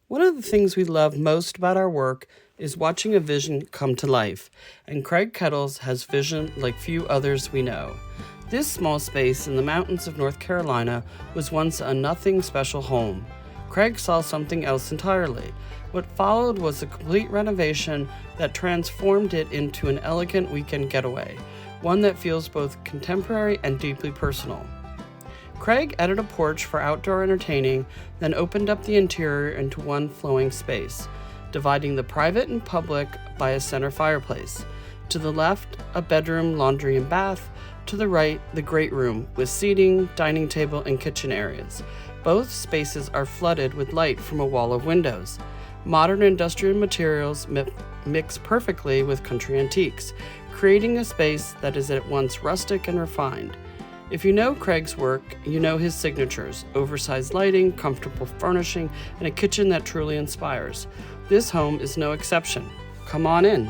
One of the things we love most about our work is watching a vision come to life, and Craig Kettles has vision like few others we know. This small space in the mountains of North Carolina was once a nothing special home. Craig saw something else entirely. What followed was a complete renovation that transformed it into an elegant weekend getaway, one that feels both contemporary and deeply personal. Craig added a porch for outdoor entertaining, then opened up the interior into one flowing space, dividing the private and public by a center fireplace. To the left, a bedroom, laundry, and bath. To the right, the great room with seating, dining table, and kitchen areas. Both spaces are flooded with light from a wall of windows. Modern industrial materials mix perfectly with country antiques, creating a space that is at once rustic and refined. If you know Craig's work, you know his signatures: oversized lighting, comfortable furnishing, and a kitchen that truly inspires. This home is no exception. Come on in.